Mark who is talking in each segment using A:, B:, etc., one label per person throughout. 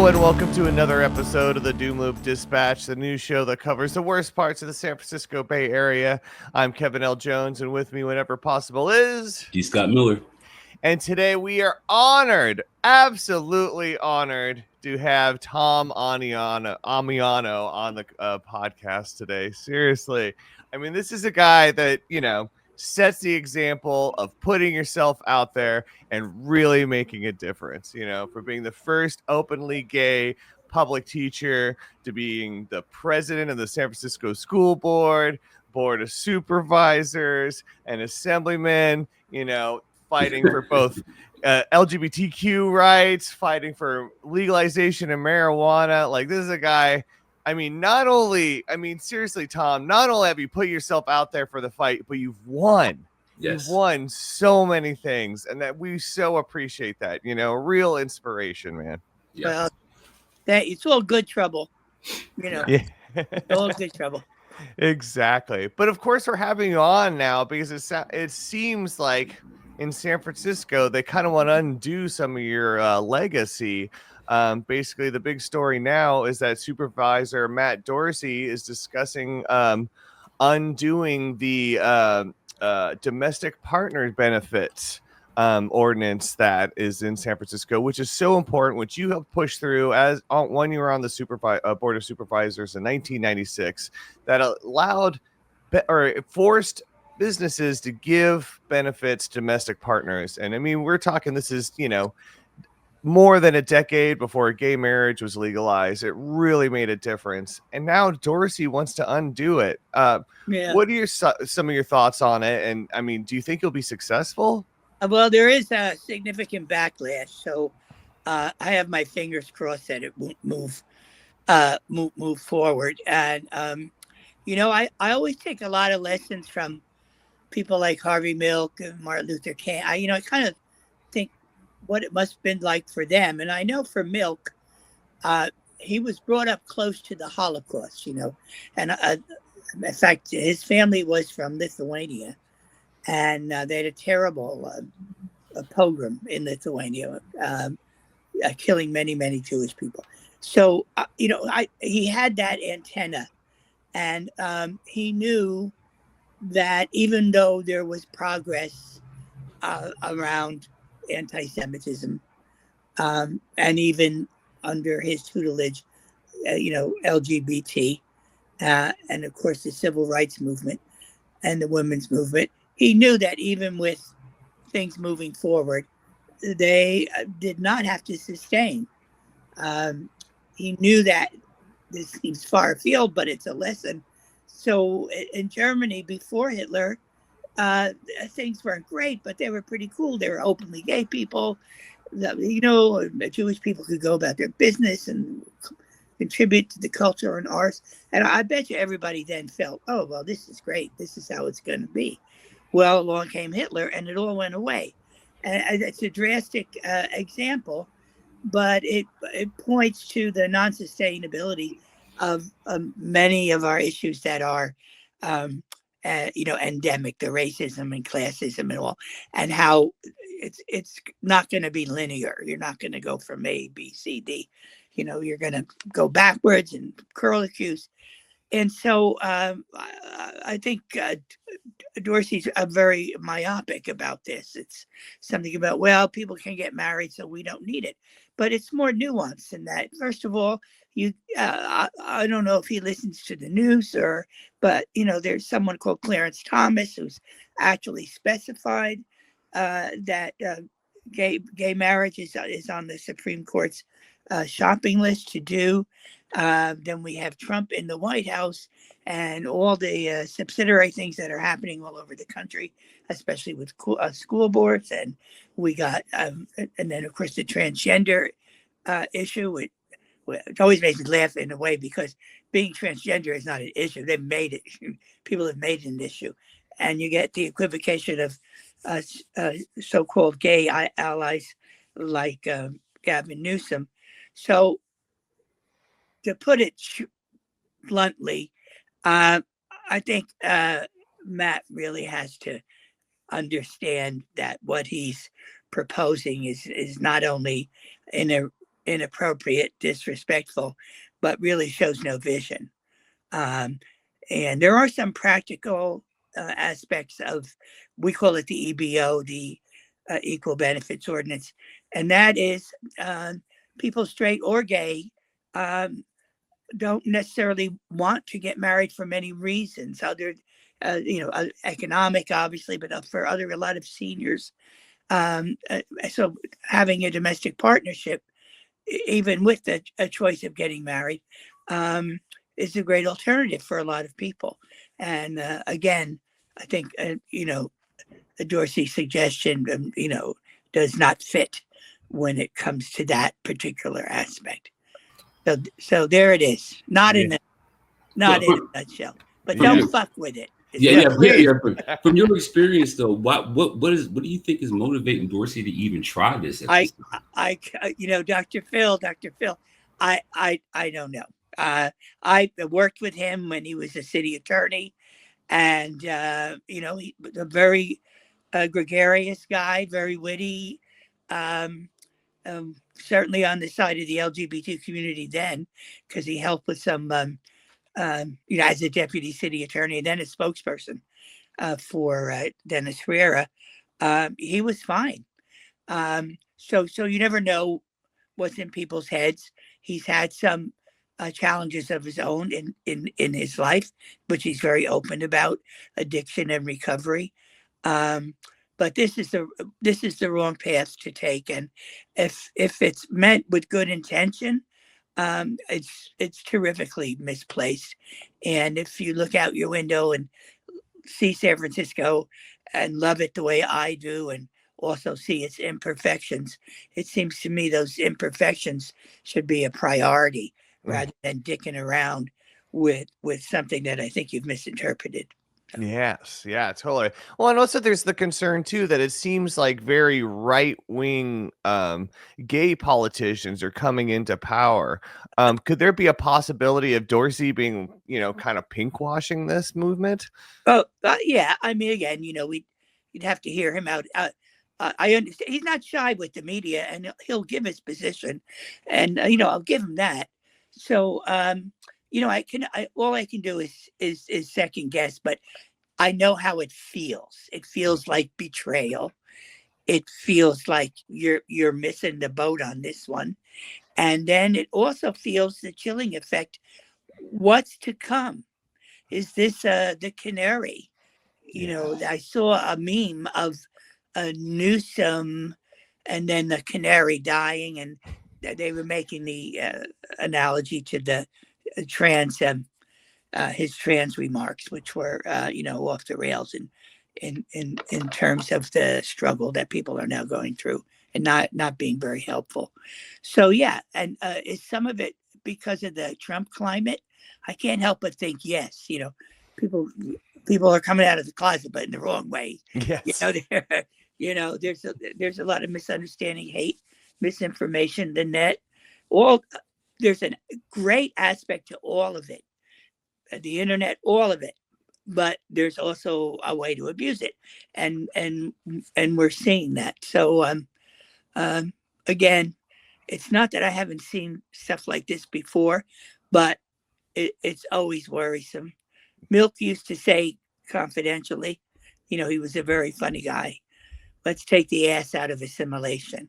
A: Hello and welcome to another episode of the Doomloop Dispatch, the news show that covers the worst parts of the San Francisco Bay Area. I'm Kevin L. Jones, and with me whenever possible is...
B: D. Scott Miller.
A: And today we are honored, absolutely honored, to have Tom Ammiano on the podcast today. Seriously. I mean, this is a guy that, sets the example of putting yourself out there and really making a difference, for being the first openly gay public teacher to being the president of the San Francisco School Board of Supervisors, and assemblyman, fighting for both LGBTQ rights, fighting for legalization of marijuana. Like, this is a guy, seriously, Tom, not only have you put yourself out there for the fight, but you've won.
B: Yes.
A: You've won so many things, and that we so appreciate that. Real inspiration, man.
B: Yeah.
C: Well, it's all good trouble,
A: Yeah.
C: all good trouble.
A: Exactly. But of course, we're having you on now because it seems like in San Francisco, they kind of want to undo some of your legacy. Basically, the big story now is that Supervisor Matt Dorsey is discussing undoing the domestic partner benefits ordinance that is in San Francisco, which is so important, which you have pushed through when you were on the Board of Supervisors in 1996, that allowed or forced businesses to give benefits to domestic partners. And I mean, we're talking, this is, more than a decade before gay marriage was legalized. It really made a difference. And now Dorsey wants to undo it. What are some of your thoughts on it? And I mean, do you think you'll be successful?
C: Well, there is a significant backlash, so I have my fingers crossed that it won't move forward. And I always take a lot of lessons from people like Harvey Milk and Martin Luther King. I kind of think what it must have been like for them. And I know for Milk, he was brought up close to the Holocaust, and in fact, his family was from Lithuania. And they had a terrible pogrom in Lithuania, killing many, many Jewish people. So, he had that antenna, and he knew that even though there was progress around anti-Semitism, and even under his tutelage, LGBT, and of course the civil rights movement and the women's movement, he knew that even with things moving forward, they did not have to sustain. He knew that this seems far afield, but it's a lesson. So in Germany, before Hitler, things weren't great, but they were pretty cool. They were openly gay people. Jewish people could go about their business and contribute to the culture and arts. And I bet you everybody then felt, oh, well, this is great. This is how it's going to be. Well, along came Hitler, and it all went away. And it's a drastic example, but it points to the non-sustainability of many of our issues that are, endemic, the racism and classism and all, and how it's not going to be linear. You're not going to go from A, B, C, D. You're going to go backwards and curlicues. And so I think Dorsey's very myopic about this. It's something about, well, people can get married, so we don't need it. But it's more nuanced than that. First of all, I don't know if he listens to the news but there's someone called Clarence Thomas who's actually specified that gay marriage is on the Supreme Court's shopping list to do. Then we have Trump in the White House and all the subsidiary things that are happening all over the country, especially with school boards. And we got, and then of course the transgender issue. It always makes me laugh in a way because being transgender is not an issue. They've made it. People have made it an issue. And you get the equivocation of so-called gay allies like Gavin Newsom. So to put it bluntly, I think Matt really has to understand that what he's proposing is not only in a inappropriate, disrespectful, but really shows no vision. Um, and there are some practical aspects of, we call it the EBO, the Equal Benefits Ordinance, and that is people, straight or gay, um, don't necessarily want to get married for many reasons. Other, economic, obviously, but for a lot of seniors. So having a domestic partnership, even with a choice of getting married, is a great alternative for a lot of people. And again, I think, the Dorsey suggestion, does not fit when it comes to that particular aspect. So there it is. Not in a nutshell, but don't fuck with it.
B: Yeah. From your experience, though, what do you think is motivating Dorsey to even try this?
C: Dr. Phil, I don't know. I worked with him when he was a city attorney, and he was a very gregarious guy, very witty. Certainly on the side of the LGBT community then, because he helped with some, as a deputy city attorney and then a spokesperson for Dennis Riera. He was fine. So you never know what's in people's heads. He's had some challenges of his own in his life, which he's very open about, addiction and recovery. But this is the wrong path to take, and if it's meant with good intention, it's terrifically misplaced. And if you look out your window and see San Francisco and love it the way I do, and also see its imperfections, it seems to me those imperfections should be a priority rather than dicking around with something that I think you've misinterpreted.
A: Yes, yeah, totally. Well, and also there's the concern too that it seems like very right-wing gay politicians are coming into power. Could there be a possibility of Dorsey being, kind of pinkwashing this movement?
C: Oh, yeah. I mean, again, you'd have to hear him out. I understand he's not shy with the media, and he'll give his position, and I'll give him that. So all I can do is second guess, but I know how it feels. It feels like betrayal. It feels like you're missing the boat on this one, and then it also feels the chilling effect. What's to come? Is this the canary? I saw a meme of a Newsom and then the canary dying, and they were making the analogy to the trans, his trans remarks, which were off the rails in terms of the struggle that people are now going through and not being very helpful. So yeah, and is some of it because of the Trump climate? I can't help but think yes. People are coming out of the closet, but in the wrong way.
A: Yes.
C: There's a lot of misunderstanding, hate, misinformation, the net. There's a great aspect to all of it, the internet, all of it. But there's also a way to abuse it, and we're seeing that. So again, it's not that I haven't seen stuff like this before, but it's always worrisome. Milk used to say confidentially, he was a very funny guy. Let's take the ass out of assimilation.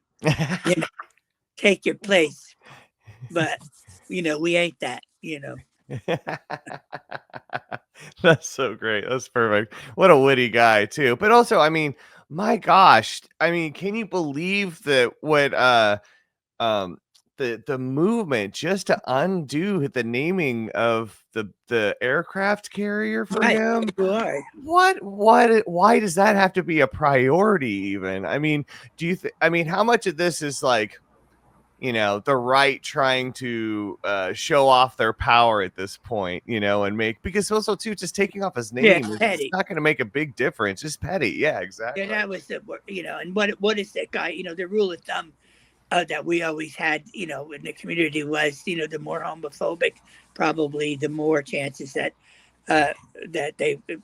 C: Take your place. But, we ain't that,
A: That's so great. That's perfect. What a witty guy too. But also, I mean, my gosh, can you believe that what the movement just to undo the naming of the aircraft carrier for him?
C: Sure.
A: Why does that have to be a priority even? Do you think, how much of this is like, the right trying to show off their power at this point, and because also too, just taking off his name is not going to make a big difference. Just petty. Yeah, exactly.
C: Yeah, that was and what is that guy, the rule of thumb that we always had, in the community was, the more homophobic, probably the more chances that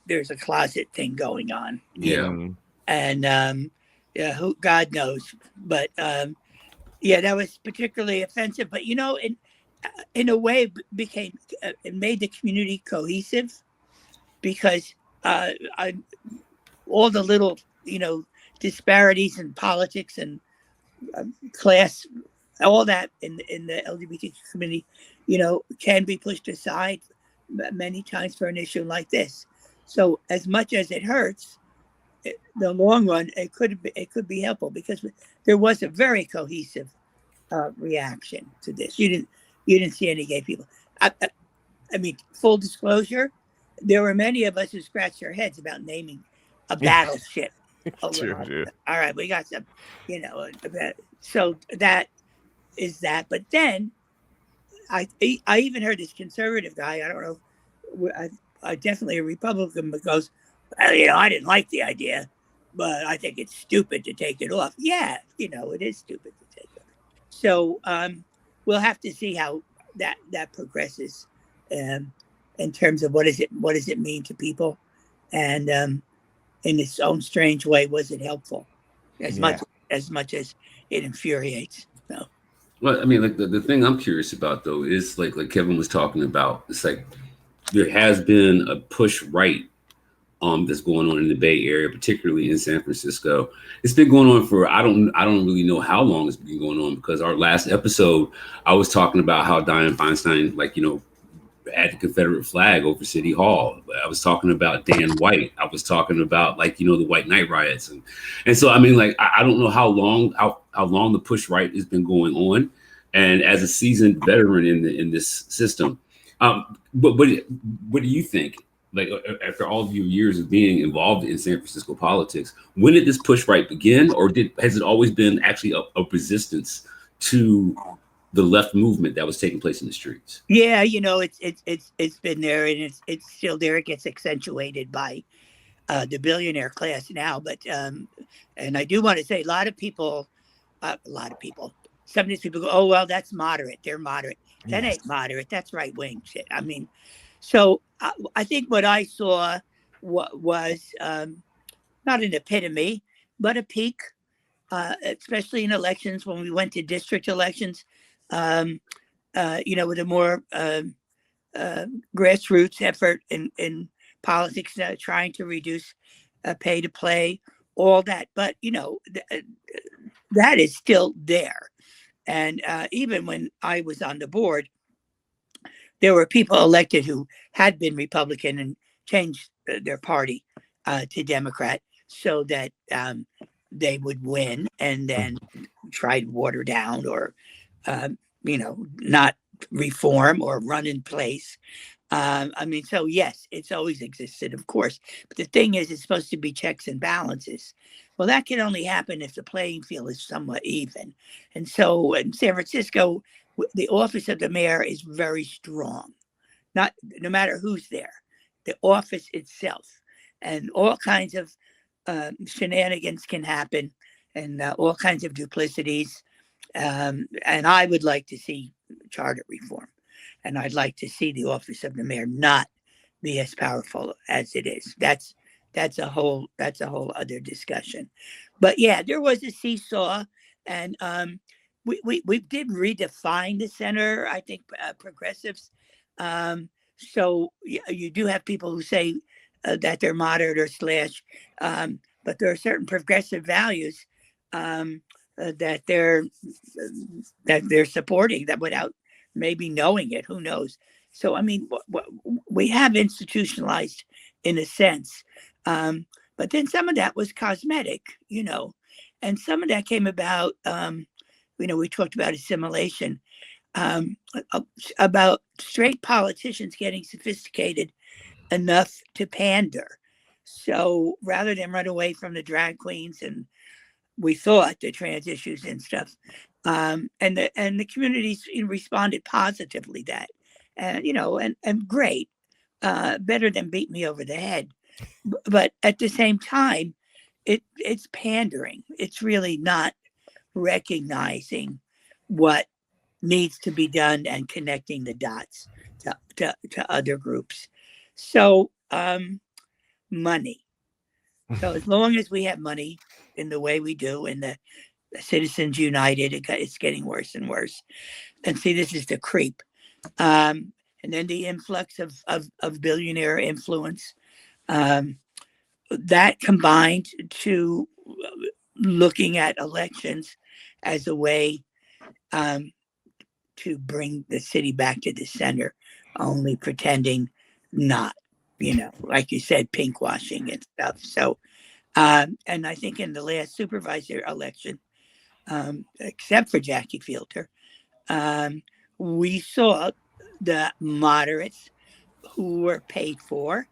C: there's a closet thing going on.
B: Yeah.
C: And God knows, but Yeah, that was particularly offensive. But in a way, became it made the community cohesive because all the little disparities in politics and class, all that in the LGBT community, can be pushed aside many times for an issue like this. So as much as it hurts, the long run, it could be helpful because there was a very cohesive reaction to this. You didn't see any gay people. I mean, full disclosure, there were many of us who scratched our heads about naming a battleship.
A: True.
C: All right, we got some, so that is that. But then I even heard this conservative guy. I don't know. I definitely a Republican, but goes, well, I didn't like the idea, but I think it's stupid to take it off. Yeah, it is stupid to take it off. So we'll have to see how that progresses in terms of what does it mean to people, and in its own strange way, was it helpful as much as it infuriates? So.
B: Well, I mean, like the thing I'm curious about though is like Kevin was talking about. It's like there has been a push right that's going on in the Bay Area, particularly in San Francisco. It's been going on for I don't really know how long it's been going on, because our last episode I was talking about how Dianne Feinstein had the Confederate flag over City Hall. I was talking about Dan White. I was talking about the White Night riots, and so I mean, like I don't know how long the push right has been going on. And as a seasoned veteran in this system, but what do you think? Like after all of your years of being involved in San Francisco politics, when did this push right begin, or has it always been actually a resistance to the left movement that was taking place in the streets?
C: Yeah, it's been there, and it's still there. It gets accentuated by the billionaire class now. But and I do want to say, a lot of people, some of these people go, oh well, that's moderate. They're moderate. That ain't moderate. That's right wing shit. I mean, so I think what I saw was not an epitome, but a peak, especially in elections when we went to district elections. With a more grassroots effort in politics, trying to reduce pay to play, all that. But, that is still there. And even when I was on the board, there were people elected who had been Republican and changed their party to Democrat so that they would win, and then try to water down or not reform or run in place. So yes, it's always existed, of course. But the thing is, it's supposed to be checks and balances. Well, that can only happen if the playing field is somewhat even. And so in San Francisco, the office of the mayor is very strong. No matter who's there, the office itself, and all kinds of shenanigans can happen, and all kinds of duplicities. And I would like to see charter reform, and I'd like to see the office of the mayor not be as powerful as it is. That's a whole other discussion. But yeah, there was a seesaw, and we did redefine the center. I think progressives. So you do have people who say that they're moderate or slash, but there are certain progressive values that they're supporting, that without maybe knowing it, who knows? So I mean, we have institutionalized in a sense, but then some of that was cosmetic, and some of that came about. We talked about assimilation, about straight politicians getting sophisticated enough to pander. So rather than run away from the drag queens and we thought the trans issues and stuff, and the communities responded positively that, and great, better than beat me over the head. But at the same time, it's pandering. It's really not recognizing what needs to be done and connecting the dots to other groups. So money. So as long as we have money in the way we do, and Citizens United. It's getting worse and worse. And see, this is the creep. And then the influx of billionaire influence. That combined to looking at elections as a way to bring the city back to the center, only pretending not, like you said, pink washing and stuff. So, and I think in the last supervisor election, except for Jackie Fielder, we saw the moderates who were paid for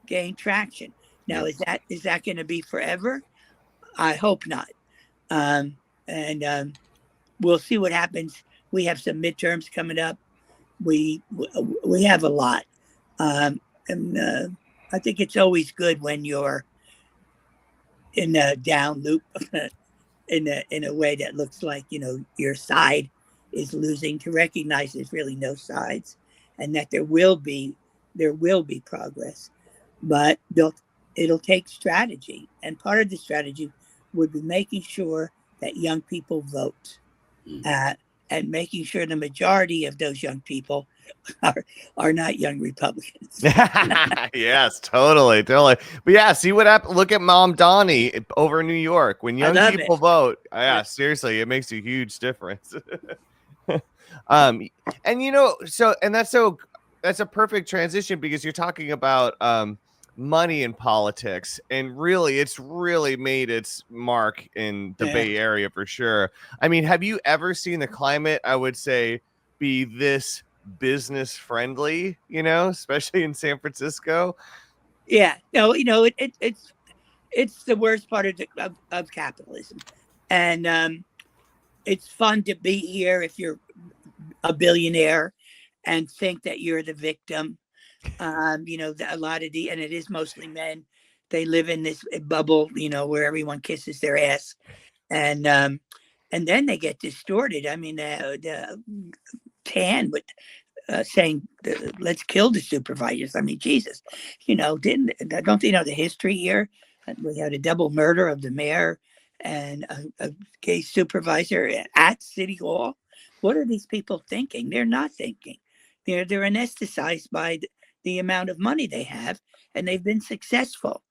C: gain traction. Now, is that going to be forever? I hope not. And we'll see what happens. We have some midterms coming up. We have a lot, and I think it's always good when you're in a down loop, in a way that looks like your side is losing, to recognize there's really no sides, and that there will be progress, but it'll take strategy, and part of the strategy would be making sure that young people vote, and making sure the majority of those young people are not young Republicans.
A: Yes, totally. But yeah, see what happened. Look at Mom Donnie over in New York. When young people vote, seriously, it makes a huge difference. And that's a perfect transition, because you're talking about money in politics, and really it's really made its mark in the Bay Area for sure. I mean, have you ever seen the climate, I would say, be this business friendly, especially in San Francisco?
C: Yeah, no, it's the worst part of capitalism, and it's fun to be here if you're a billionaire and think that you're the victim. A lot of and it is mostly men. They live in this bubble, where everyone kisses their ass, and then they get distorted. I mean, the Tan with saying, "Let's kill the supervisors." I mean, Jesus, don't they know the history here? We had a double murder of the mayor and a gay supervisor at City Hall. What are these people thinking? They're not thinking. They're anesthetized by the amount of money they have, and they've been successful.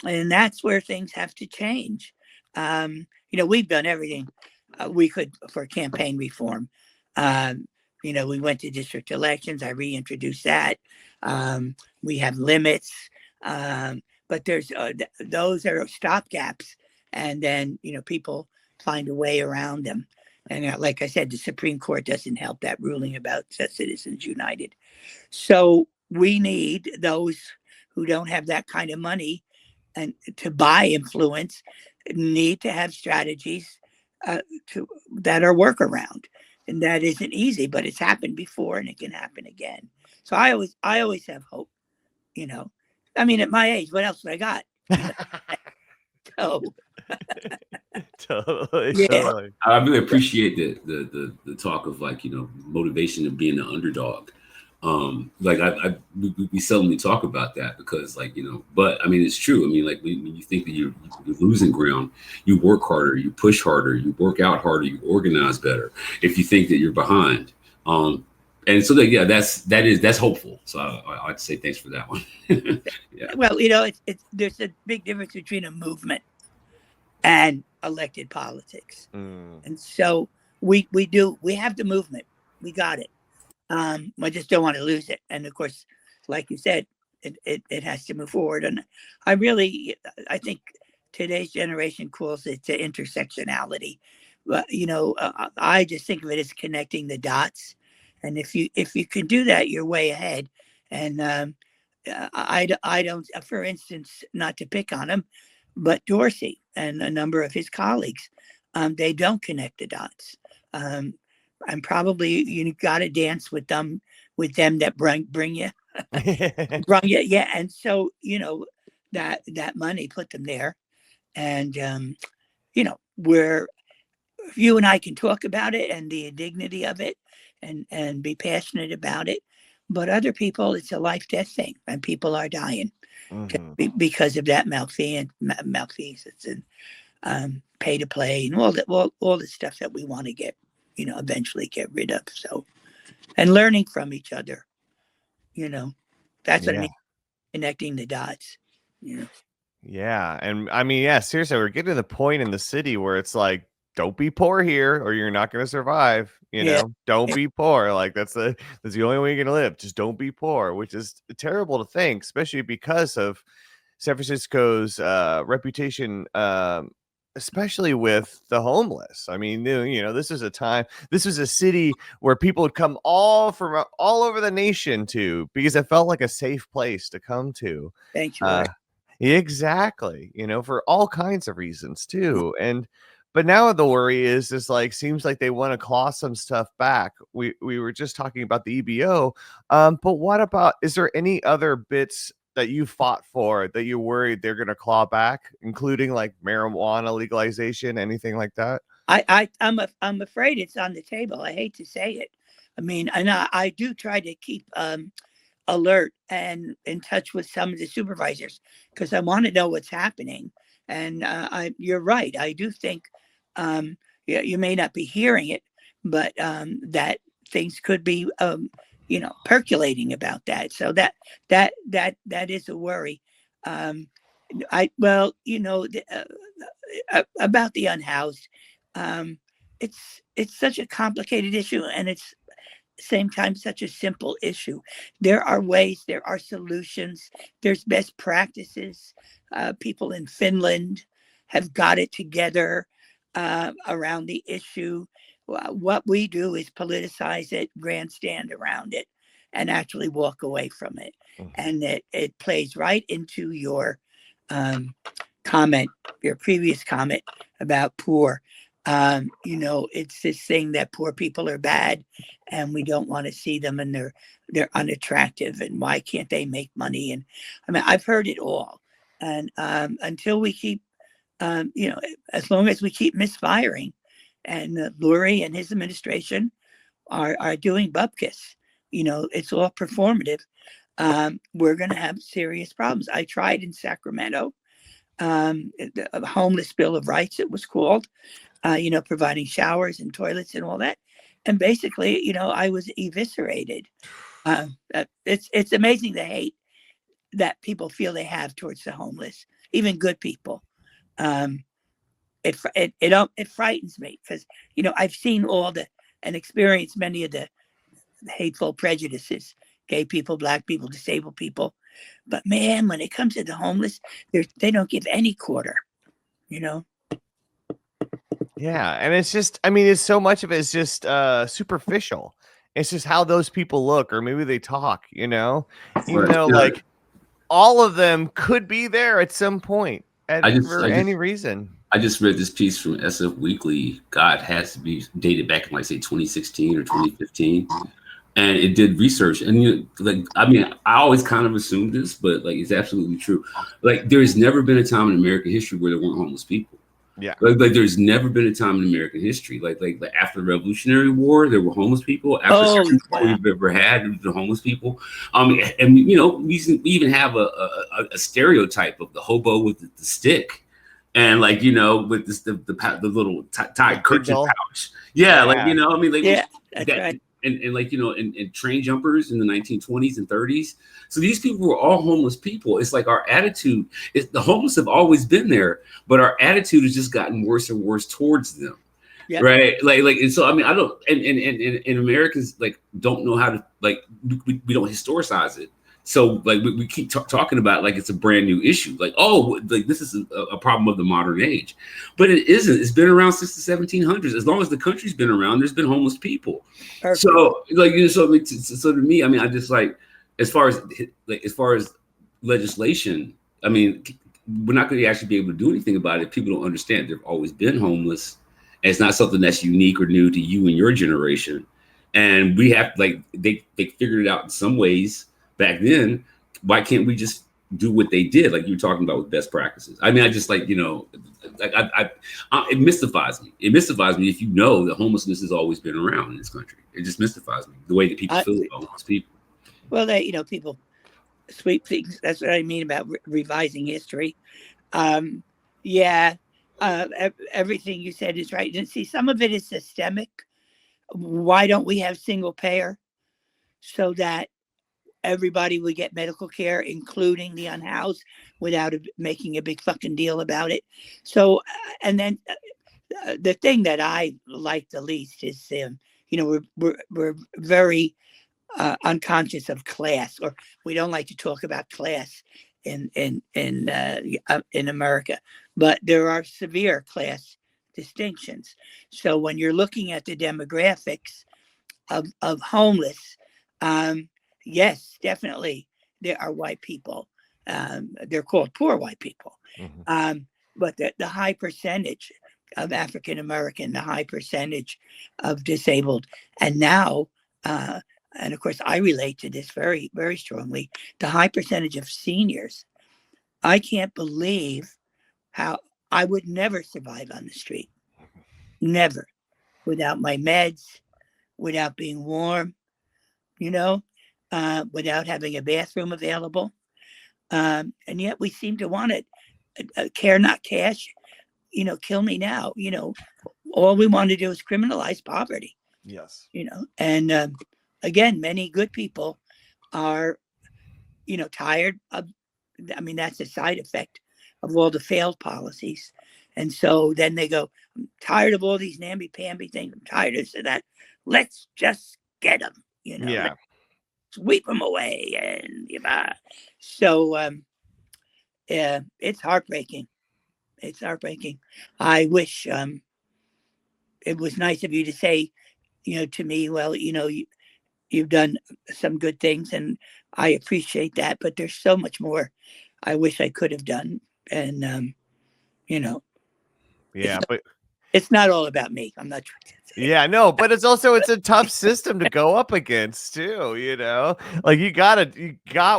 C: And that's where things have to change. We've done everything we could for campaign reform. We went to district elections. I reintroduced that. We have limits, but there's those are stopgaps, and then people find a way around them. And like I said, the Supreme Court doesn't help that ruling about Citizens United. So we need those who don't have that kind of money and to buy influence need to have strategies that are workaround. And that isn't easy, but it's happened before and it can happen again. So I always have hope, I mean, at my age, what else have I got? So
A: totally.
B: I really appreciate the talk of motivation of being an underdog. We seldomly talk about that because but I mean, it's true. I mean, when you think that you're losing ground, you work harder, you push harder, you work out harder, you organize better. If you think that you're behind, and so that's hopeful. So I'd say thanks for that one. Yeah.
C: Well, there's a big difference between a movement and elected politics. And so we have the movement. We got it. I just don't want to lose it. And of course, like you said, it has to move forward. And I think today's generation calls it to intersectionality. But, I just think of it as connecting the dots. And if you can do that, you're way ahead. And I don't, for instance, not to pick on him, but Dorsey and a number of his colleagues, they don't connect the dots. And probably you got to dance with them that bring you, yeah. And so that money put them there, and where you and I can talk about it and the dignity of it, and be passionate about it, but other people, it's a life-death thing, and people are dying because of that malfeasance. And pay to play, and all the stuff that we want to get, eventually get rid of. So, and learning from each other, that's what I
A: Yeah.
C: mean, connecting the dots.
A: Yeah. And I mean, yeah, seriously, we're getting to the point in the city where it's like, don't be poor here or you're not going to survive.
C: Yeah.
A: Don't be poor. Like that's the only way you're going to live. Just don't be poor, which is terrible to think, especially because of San Francisco's reputation, especially with the homeless. I mean, this is a city where people would come all from all over the nation because it felt like a safe place to come to.
C: Sanctuary.
A: Exactly. For all kinds of reasons too. But now the worry is like, seems like they want to claw some stuff back. We were just talking about the EBO. But what about, is there any other bits that you fought for that you're worried they're going to claw back, including like marijuana legalization, anything like that?
C: I'm afraid it's on the table. I hate to say it. I mean, and I do try to keep alert and in touch with some of the supervisors because I want to know what's happening. And you're right. I do think you may not be hearing it, but that things could be percolating about that. So that is a worry. About the unhoused, it's such a complicated issue, and it's same time such a simple issue. There are ways, there are solutions, there's best practices. People in Finland have got it together around the issue. What we do is politicize it, grandstand around it, and actually walk away from it. And it plays right into your comment, your previous comment about poor. It's this thing that poor people are bad and we don't want to see them, and they're unattractive, and why can't they make money? And I mean, I've heard it all. And until we keep, as long as we keep misfiring, and Lurie and his administration are doing bupkis, it's all performative. We're going to have serious problems. I tried in Sacramento, a homeless bill of rights, it was called, providing showers and toilets and all that. And basically, I was eviscerated. It's amazing the hate that people feel they have towards the homeless, even good people. It frightens me because, I've seen and experienced many of the hateful prejudices, gay people, black people, disabled people. But man, when it comes to the homeless, they don't give any quarter,
A: Yeah, and it's just, I mean, it's so much of it is just superficial. It's just how those people look, or maybe they talk, even though like all of them could be there at some point for any reason.
B: I just read this piece from SF Weekly. God, has to be dated back in, like, say, 2016 or 2015. And it did research. And, I always kind of assumed this, but, like, it's absolutely true. Like, there's never been a time in American history where there weren't homeless people.
A: Yeah.
B: Like there's never been a time in American history. Like after the Revolutionary War, there were homeless people. After every war we've ever had, the homeless people. And we even have a stereotype of the hobo with the stick. And with the little tied kerchief pouch. Yeah,
C: that's right.
B: And and train jumpers in the 1920s and 30s. So these people were all homeless people. It's like our attitude is, the homeless have always been there, but our attitude has just gotten worse and worse towards them. Yep. Right. And so, I don't, and Americans don't know how to, we don't historicize it. So we keep talking about like it's a brand new issue. This is a problem of the modern age, but it isn't. It's been around since the 1700s. As long as the country's been around, there's been homeless people. Perfect. So so to me, I just as far as legislation, we're not going to actually be able to do anything about it. People don't understand there've always been homeless, and it's not something that's unique or new to you and your generation. And we have they figured it out in some ways. Back then, why can't we just do what they did, like you were talking about with best practices? It mystifies me. It mystifies me if that homelessness has always been around in this country. It just mystifies me, the way that people feel about homeless people.
C: Well, people sweep things. That's what I mean about revising history. Everything you said is right. And see, some of it is systemic. Why don't we have single payer so that everybody would get medical care, including the unhoused, without making a big fucking deal about it? So, and then the thing that I like the least is, we're very unconscious of class, or we don't like to talk about class in America, but there are severe class distinctions. So when you're looking at the demographics of homeless, yes, definitely there are white people. They're called poor white people. But the high percentage of African American, the high percentage of disabled, and now, and of course, I relate to this very, very strongly, the high percentage of seniors. I can't believe how I would never survive on the street. Never. Without my meds, without being warm, without having a bathroom available. And yet we seem to want it. Care not cash, kill me now. All we want to do is criminalize poverty.
A: Yes.
C: And again, many good people are, tired of, that's a side effect of all the failed policies. And so then they go, I'm tired of all these namby-pamby things. I'm tired of this and that. Let's just get them,
A: Yeah.
C: Sweep them away. And so it's heartbreaking. It's heartbreaking. I wish it was nice of you to say, to me, well, you've done some good things and I appreciate that, but there's so much more I wish I could have done. And,
A: Yeah, but
C: it's not all about me. I'm not trying to say.
A: Yeah, no, but it's a tough system to go up against too, like you got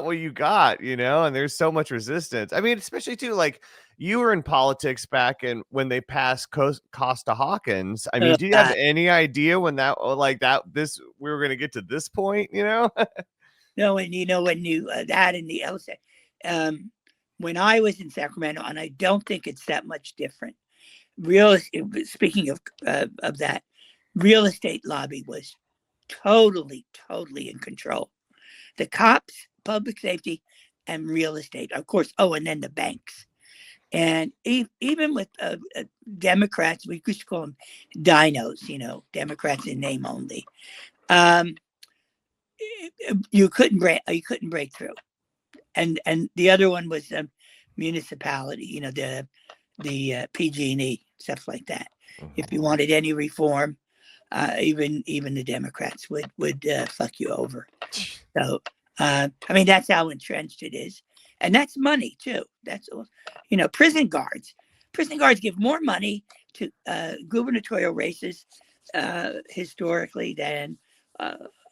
A: what you got, and there's so much resistance. I mean, especially too, like you were in politics back when they passed Costa Hawkins. I mean, do you have any idea when we were going to get to this point,
C: No, and when you that in the LSA, when I was in Sacramento, and I don't think it's that much different. Speaking of that, real estate lobby was totally in control. The cops, public safety, and real estate, of course. Oh, and then the banks. And even with Democrats, we used to call them dinos, Democrats in name only. You couldn't break through. And the other one was municipality, the PG&E, stuff like that. If you wanted any reform, even the Democrats would fuck you over. So, that's how entrenched it is. And that's money too. That's, prison guards. Prison guards give more money to gubernatorial races historically than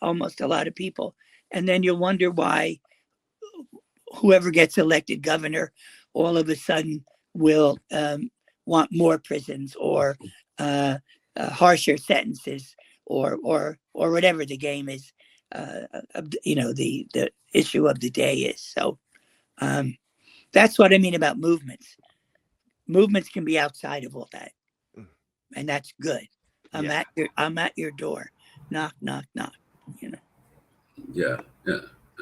C: almost a lot of people. And then you'll wonder why whoever gets elected governor all of a sudden will want more prisons or harsher sentences or whatever the game is, the issue of the day is. So that's what I mean about movements. Movements can be outside of all that, and that's good. I'm at your door. Knock, knock, knock.
B: Yeah.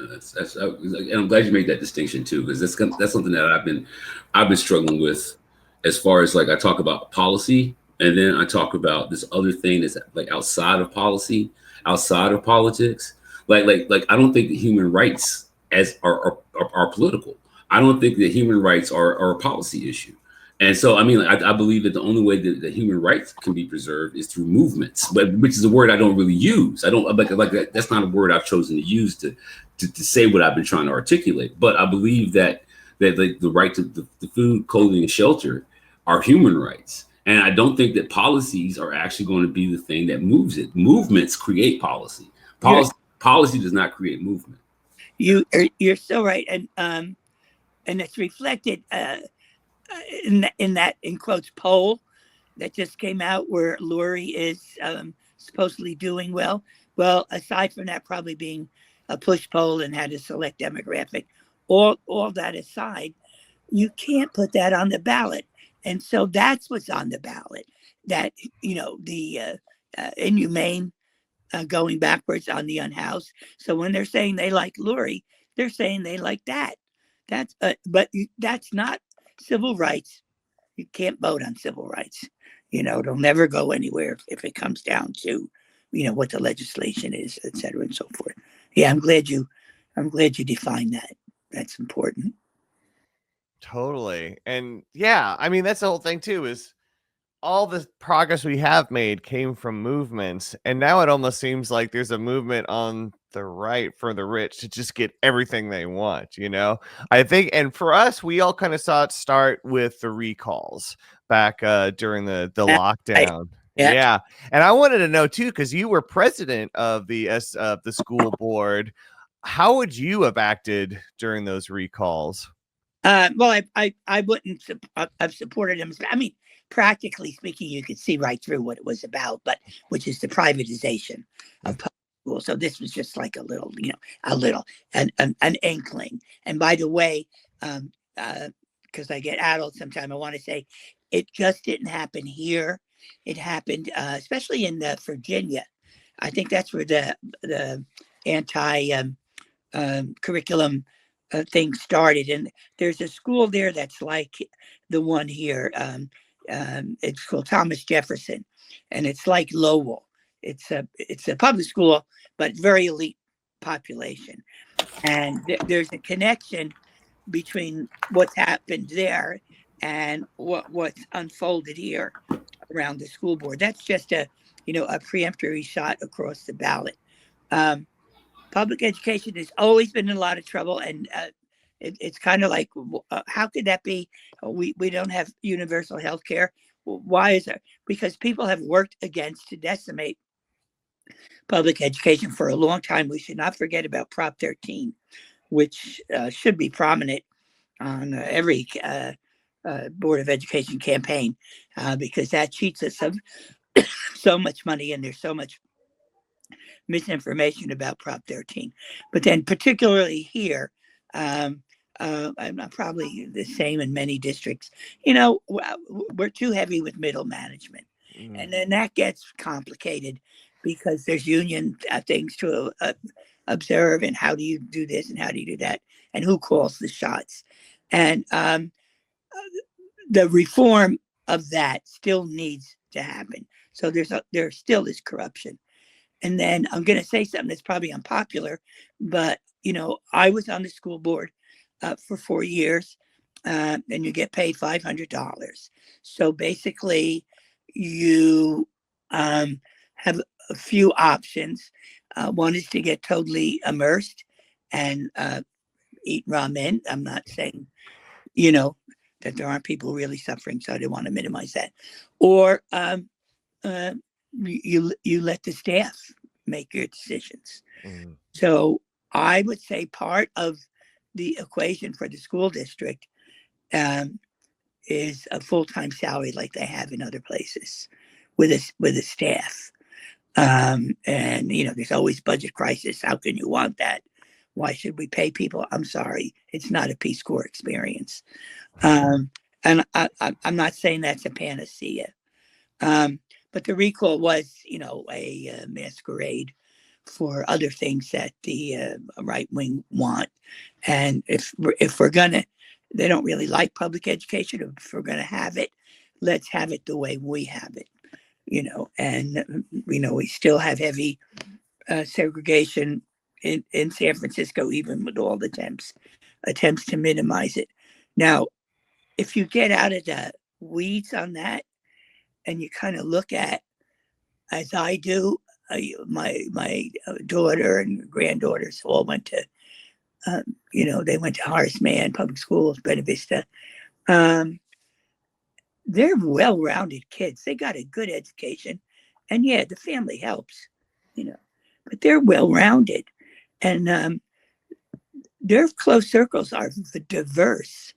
B: That's and I'm glad you made that distinction too, because that's something that I've been struggling with, as far as like I talk about policy, and then I talk about this other thing that's like outside of policy, outside of politics. Like I don't think that human rights are political. I don't think that human rights are a policy issue. And so, I believe that the only way that human rights can be preserved is through movements, which is a word I don't really use. I don't like that. That's not a word I've chosen to use to say what I've been trying to articulate. But I believe that the right to the food, clothing, and shelter are human rights. And I don't think that policies are actually going to be the thing that moves it. Movements create policy. Policy does not create movement.
C: You're so right, and it's reflected. In that in quotes poll that just came out where Lori is supposedly doing well. Well, aside from that probably being a push poll and had a select demographic, all that aside, you can't put that on the ballot And so that's what's on the ballot. That, the inhumane going backwards on the unhoused. So when they're saying they like Lori, they're saying they like that. But that's not civil rights. You can't vote on civil rights. It'll never go anywhere if it comes down to, what the legislation is, et cetera, and so forth. Yeah, I'm glad you defined that. That's important.
A: Totally. And yeah, I mean, that's the whole thing too, is all the progress we have made came from movements. And now it almost seems like there's a movement on the right for the rich to just get everything they want, I think. And for us, we all kind of saw it start with the recalls back during the lockdown.
C: Yeah.
A: Yeah. And I wanted to know too, because you were president of the school board. How would you have acted during those recalls?
C: Well, I wouldn't have supported him. I mean, practically speaking, you could see right through what it was about, which is the privatization of public schools. So this was just like a little, an inkling. And by the way, because I get addled sometimes, I want to say it just didn't happen here. It happened, especially in Virginia. I think that's where the anti curriculum thing started. And there's a school there that's like the one here. It's called Thomas Jefferson, and it's like Lowell. It's a public school, but very elite population. And there's a connection between what's happened there and what's unfolded here around the school board. That's just a preemptory shot across the ballot. Public education has always been in a lot of trouble, and it's kind of like, how could that be? We don't have universal health care. Why is that? Because people have worked to decimate public education for a long time. We should not forget about Prop 13, which should be prominent on every Board of Education campaign, because that cheats us of so much money, and there's so much misinformation about Prop 13. But then particularly here, I'm probably the same in many districts, we're too heavy with middle management. And then that gets complicated because there's union things to observe, and how do you do this and how do you do that, and who calls the shots. And the reform of that still needs to happen. So there still is corruption. And then I'm going to say something that's probably unpopular, but, I was on the school board for 4 years, and you get paid $500. So basically, you have a few options. One is to get totally immersed and eat ramen. I'm not saying, that there aren't people really suffering, so I didn't want to minimize that. Or you let the staff make your decisions. So I would say part of the equation for the school district is a full-time salary like they have in other places with a staff. And there's always budget crisis. How can you want that? Why should we pay people? I'm sorry, it's not a Peace Corps experience. And I'm not saying that's a panacea. But the recall was, a masquerade for other things that the right wing want. And if we're gonna, they don't really like public education. If we're gonna have it, let's have it the way we have it. And we still have heavy segregation in San Francisco, even with all the attempts to minimize it. Now, if you get out of the weeds on that, and you kind of look at, as I do, my daughter and granddaughters all went to, they went to Horace Mann Public Schools, Beta Vista. They're well-rounded kids. They got a good education, and yeah, the family helps, but they're well-rounded, and their close circles are diverse.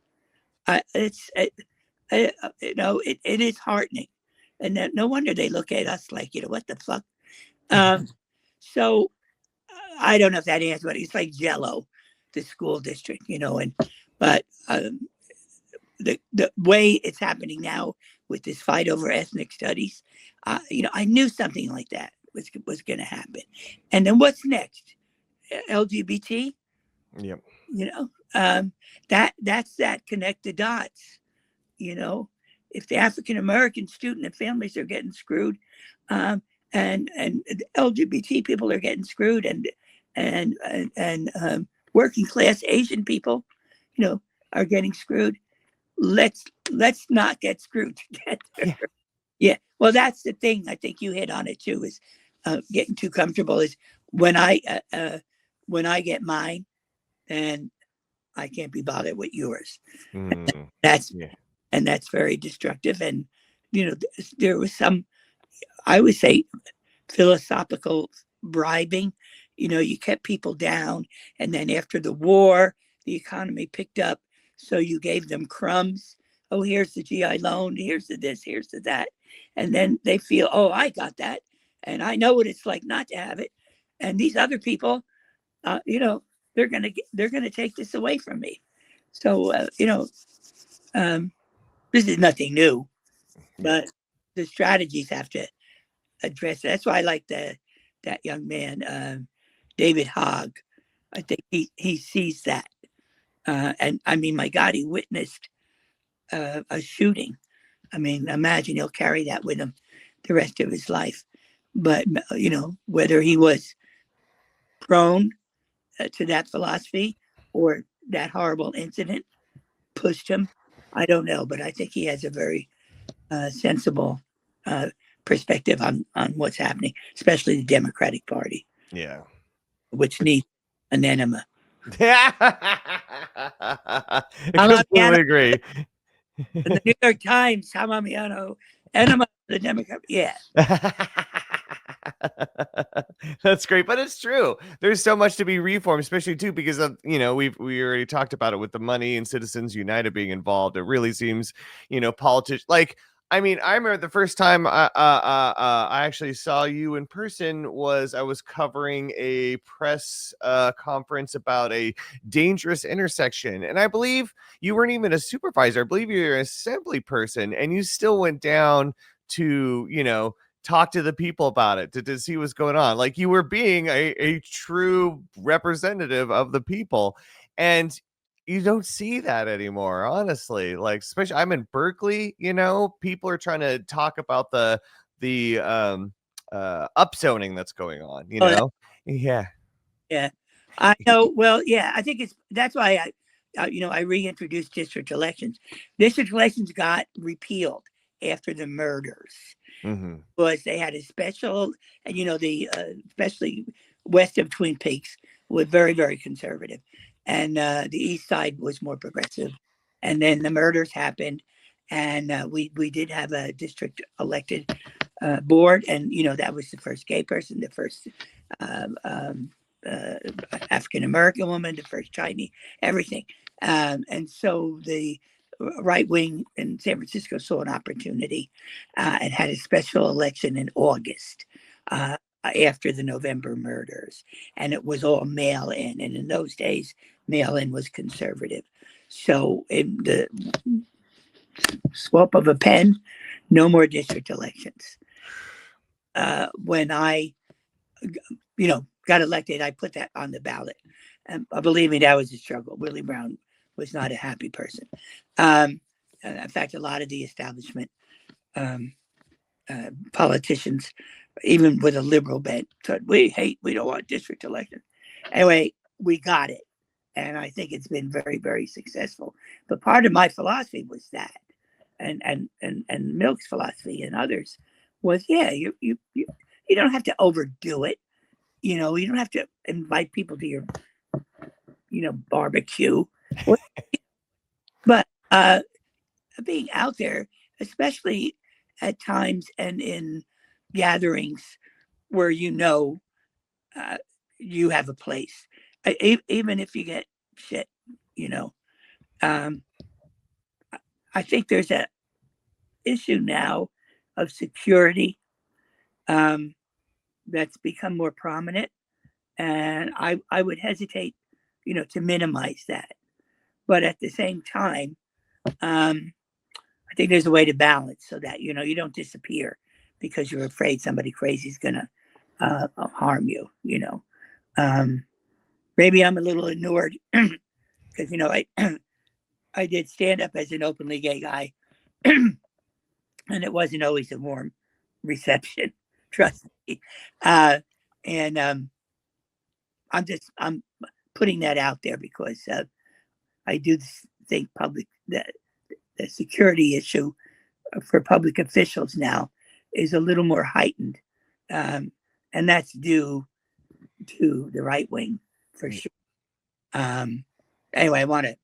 C: It is heartening. And no wonder they look at us like, what the fuck? So I don't know if that answers, but it's like Jello, the school district, but the way it's happening now with this fight over ethnic studies, I knew something like that was going to happen. And then what's next? LGBT.
A: Yep.
C: That's that connect the dots. If the African American student and families are getting screwed, and the LGBT people are getting screwed, and working class Asian people, are getting screwed. Let's not get screwed together.
A: Yeah.
C: Yeah. Well, that's the thing. I think you hit on it too. Is getting too comfortable. Is when I get mine, then I can't be bothered with yours. That's very destructive. And there was some, I would say, philosophical bribing. You kept people down, and then after the war, the economy picked up, so you gave them crumbs. Oh, here's the GI loan, here's the this, here's the that. And then they feel, oh, I got that, and I know what it's like not to have it. And these other people, they're gonna take this away from me. So this is nothing new, but the strategies have to address it. That's why I like that young man, David Hogg. I think he sees that. And I mean, my God, he witnessed a shooting. I mean, imagine he'll carry that with him the rest of his life. But, whether he was prone to that philosophy or that horrible incident pushed him, I don't know. But I think he has a very sensible perspective on what's happening, especially the Democratic Party.
A: Yeah.
C: Which needs an enema.
A: I completely agree.
C: In the New York Times, Tom Ammiano, enema of the Democrat. Yeah.
A: That's great, but it's true. There's so much to be reformed, especially too because of we already talked about it with the money and Citizens United being involved. It really seems politicians like. I mean, I remember the first time I actually saw you in person I was covering a press conference about a dangerous intersection. And I believe you weren't even a supervisor. I believe you're an assembly person, and you still went down to, talk to the people about it, to see what's going on. Like you were being a true representative of the people. And you don't see that anymore, honestly. Like, especially I'm in Berkeley, people are trying to talk about the upzoning that's going on, Yeah.
C: Yeah. I know. Well, yeah, I think that's why I reintroduced district elections. District elections got repealed after the murders because they had a special, and especially west of Twin Peaks was very, very conservative. And the east side was more progressive. And then the murders happened, and we did have a district elected board, and that was the first gay person, the first African American woman, the first Chinese, everything. And so the right wing in San Francisco saw an opportunity and had a special election in August. After the November murders, and it was all mail-in, and in those days mail-in was conservative. So in the swap of a pen, no more district elections. When I got elected, I put that on the ballot, and believe me, that was a struggle. Willie Brown was not a happy person. In fact, a lot of the establishment politicians, even with a liberal bent, said, we don't want district elections. Anyway, we got it. And I think it's been very, very successful. But part of my philosophy was that, and Milk's philosophy and others was, you don't have to overdo it. You don't have to invite people to your, barbecue. But being out there, especially at times and in gatherings where you have a place, even if you get shit, I think there's a issue now of security that's become more prominent, and I would hesitate to minimize that, but at the same time I think there's a way to balance so that you don't disappear because you're afraid somebody crazy is gonna harm you. Maybe I'm a little ignored because I did stand up as an openly gay guy, and it wasn't always a warm reception. Trust me. And I'm putting that out there because I do think that the security issue for public officials now is a little more heightened, and that's due to the right wing for sure. Anyway, I want to.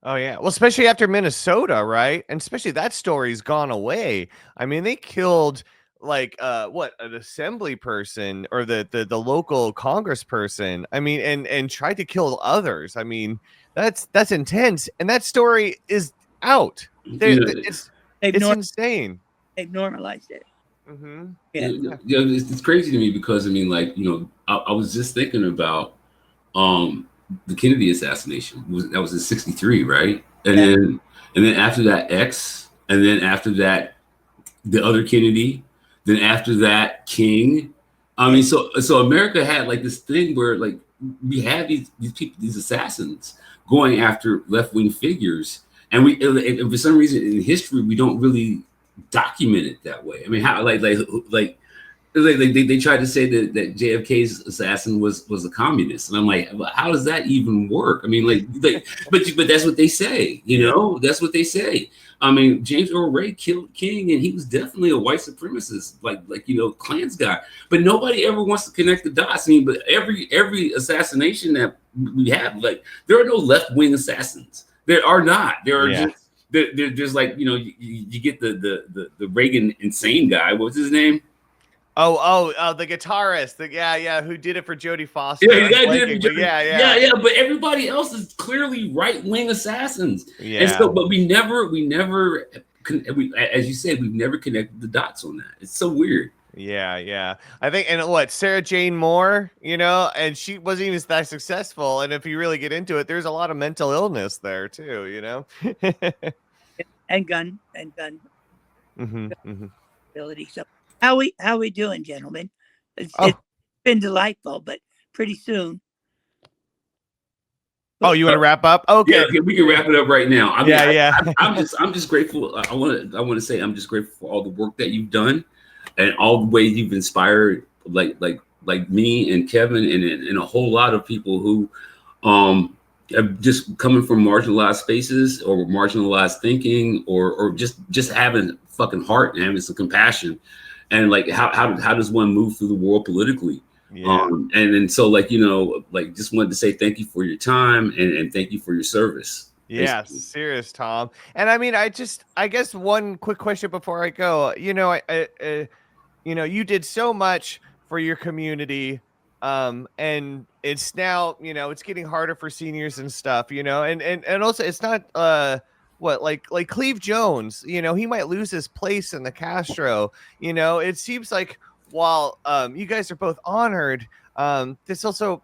A: Oh yeah, well, especially after Minnesota, right? And especially that story's gone away. I mean, they killed like an assembly person or the local congressperson. I mean, and tried to kill others. I mean, that's intense, and that story is out. It's insane.
C: They've normalized it.
A: Mm-hmm.
C: Yeah.
B: It's crazy to me because I mean, I was just thinking about the Kennedy assassination. That was in '63, right? And then after that, X, and then after that, the other Kennedy. Then after that, King. I mean, so America had like this thing where like we had these people, these assassins going after left wing figures, and for some reason in history we don't really document it that way. I mean, how like they tried to say that JFK's assassin was a communist, and I'm like, how does that even work? I mean, but that's what they say, that's what they say. I mean, James Earl Ray killed King, and he was definitely a white supremacist, like Klan's guy. But nobody ever wants to connect the dots. I mean, but every assassination that we have, like, there are no left wing assassins. There are not. There are just there's like you get the Reagan insane guy. What's his name?
A: The guitarist, who did it for Jodie Foster.
B: Yeah, but everybody else is clearly right-wing assassins. Yeah. And so, but we never, as you said, we've never connected the dots on that. It's so weird.
A: Yeah. I think, and Sarah Jane Moore, and she wasn't even that successful. And if you really get into it, there's a lot of mental illness there too,
C: and gun.
A: Mm-hmm.
C: Ability. So how we doing, gentlemen? It's been delightful, but pretty soon.
A: Oh, you want to wrap up? Okay,
B: yeah, we can wrap it up right now.
A: I'm
B: just grateful. I want to say I'm just grateful for all the work that you've done, and all the ways you've inspired, like me and Kevin, and a whole lot of people who, have just coming from marginalized spaces or marginalized thinking, or just having fucking heart and having some compassion. And like how does one move through the world politically? Yeah. And so just wanted to say thank you for your time and thank you for your service.
A: Yeah, serious, Tom. And I mean, I guess one quick question before I go. You did so much for your community, and it's now it's getting harder for seniors and stuff. And also it's not like Cleve Jones, he might lose his place in the Castro. It seems like while you guys are both honored, this also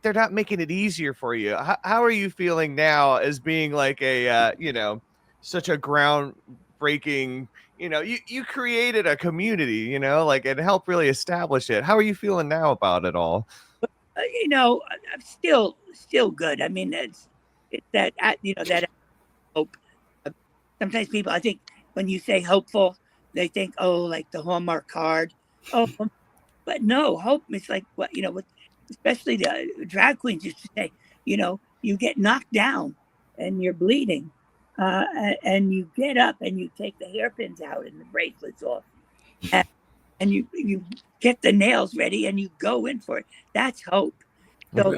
A: they're not making it easier for you. How are you feeling now as being like a such a groundbreaking, you created a community, and helped really establish it. How are you feeling now about it all?
C: I'm still good. I mean, it's that that hope. Sometimes people, I think, when you say hopeful, they think, like the Hallmark card. But no, hope is like what especially the drag queens used to say. You get knocked down and you're bleeding, and you get up and you take the hairpins out and the bracelets off, and you get the nails ready and you go in for it. That's hope. So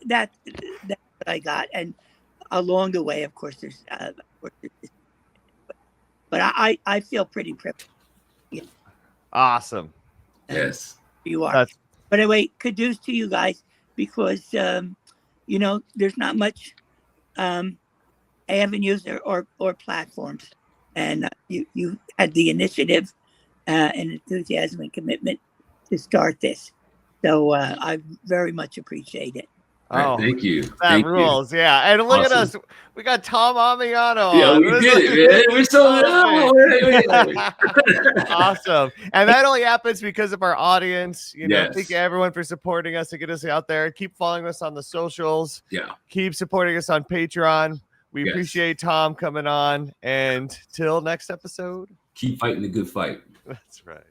C: that's what I got. And along the way, of course, there's but I feel pretty privileged.
A: Awesome.
B: Yes,
C: you are. But anyway, kudos to you guys because there's not much avenues or platforms, and you had the initiative and enthusiasm and commitment to start this. So I very much appreciate it.
B: All right,
A: Oh,
B: thank you.
A: that
B: Thank you.
A: rules. Yeah. And look at us.
B: Awesome.
A: We got Tom Ammiano
B: Yeah,
A: on.
B: we did it, man. We're so
A: awesome. And that only happens because of our audience. You know, thank you
B: Yes.
A: everyone for supporting us to get us out there. Keep following us on the socials.
B: Yeah.
A: Keep supporting us on Patreon. We
B: Yes.
A: appreciate Tom coming on. And till next episode.
B: Keep fighting the good fight.
A: That's right.